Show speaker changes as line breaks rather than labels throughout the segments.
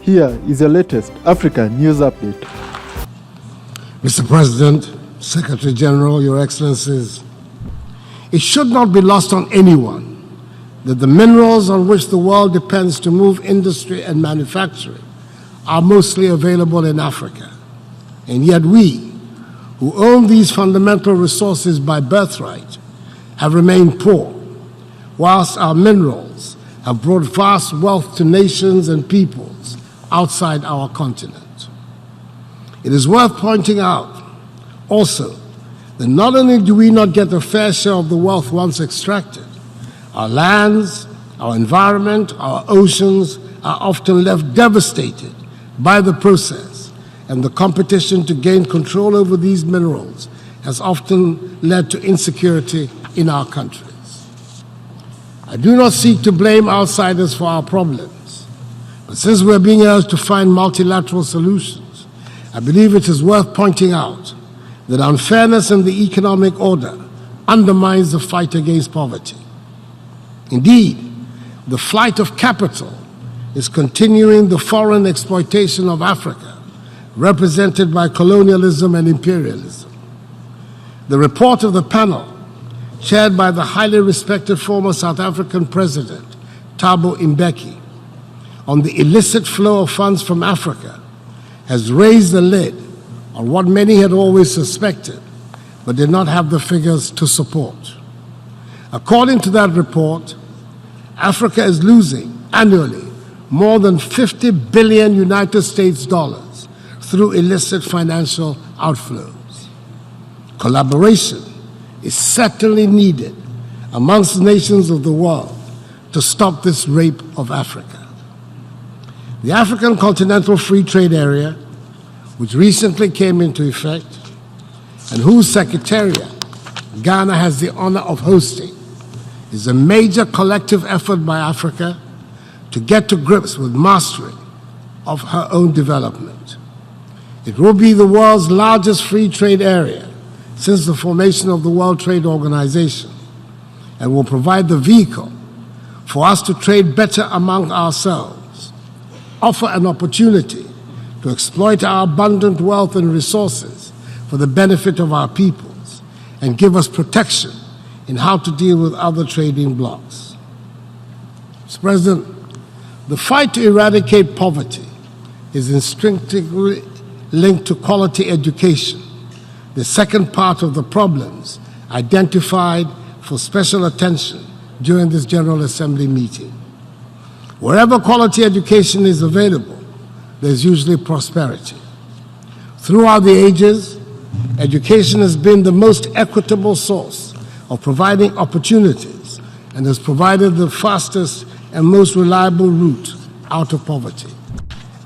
Here is your latest Africa News Update.
Mr. President, Secretary General, Your Excellencies, it should not be lost on anyone that the minerals on which the world depends to move industry and manufacturing are mostly available in Africa. And yet we, who own these fundamental resources by birthright, have remained poor, whilst our minerals have brought vast wealth to nations and peoples outside our continent. It is worth pointing out also that not only do we not get a fair share of the wealth once extracted, our lands, our environment, our oceans are often left devastated by the process, and the competition to gain control over these minerals has often led to insecurity in our countries. I do not seek to blame outsiders for our problems, but since we're being urged to find multilateral solutions, I believe it is worth pointing out that unfairness in the economic order undermines the fight against poverty. Indeed, the flight of capital is continuing the foreign exploitation of Africa, represented by colonialism and imperialism. The report of the panel, chaired by the highly respected former South African President, Thabo Mbeki, on the illicit flow of funds from Africa, has raised the lid on what many had always suspected, but did not have the figures to support. According to that report, Africa is losing annually more than 50 billion United States dollars through illicit financial outflows. Collaboration is certainly needed amongst nations of the world to stop this rape of Africa. The African Continental Free Trade Area, which recently came into effect, and whose secretariat Ghana has the honor of hosting, is a major collective effort by Africa to get to grips with mastery of her own development. It will be the world's largest free trade area since the formation of the World Trade Organization, and will provide the vehicle for us to trade better among ourselves, offer an opportunity to exploit our abundant wealth and resources for the benefit of our peoples, and give us protection in how to deal with other trading blocs. Mr. President, the fight to eradicate poverty is instinctively linked to quality education, the second part of the problems identified for special attention during this General Assembly meeting. Wherever quality education is available, there's usually prosperity. Throughout the ages, education has been the most equitable source of providing opportunities and has provided the fastest and most reliable route out of poverty.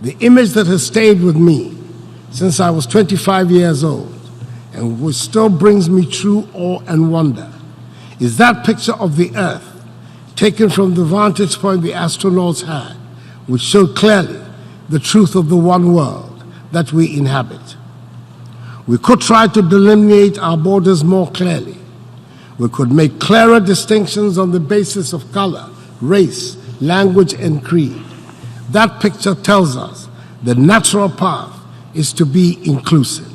The image that has stayed with me since I was 25 years old, and which still brings me true awe and wonder, is that picture of the Earth taken from the vantage point the astronauts had, which showed clearly the truth of the one world that we inhabit. We could try to delineate our borders more clearly. We could make clearer distinctions on the basis of color, race, language, and creed. That picture tells us the natural path is to be inclusive.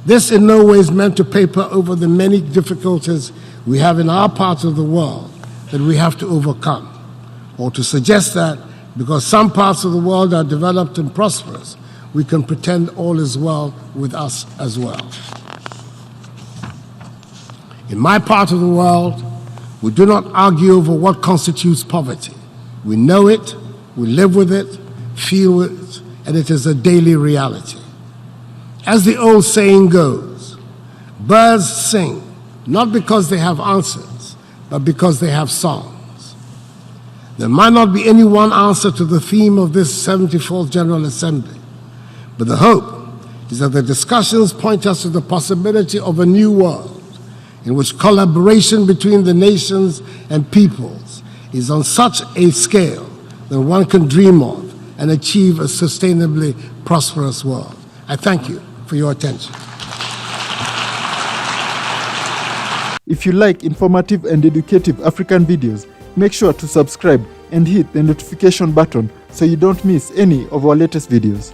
This in no way is meant to paper over the many difficulties we have in our part of the world that we have to overcome, or to suggest that because some parts of the world are developed and prosperous, we can pretend all is well with us as well. In my part of the world, we do not argue over what constitutes poverty. We know it, we live with it, feel it, and it is a daily reality. As the old saying goes, birds sing not because they have answers, but because they have songs. There might not be any one answer to the theme of this 74th General Assembly, but the hope is that the discussions point us to the possibility of a new world in which collaboration between the nations and peoples is on such a scale that one can dream of and achieve a sustainably prosperous world. I thank you for your attention.
If you like informative and educative African videos, make sure to subscribe and hit the notification button so you don't miss any of our latest videos.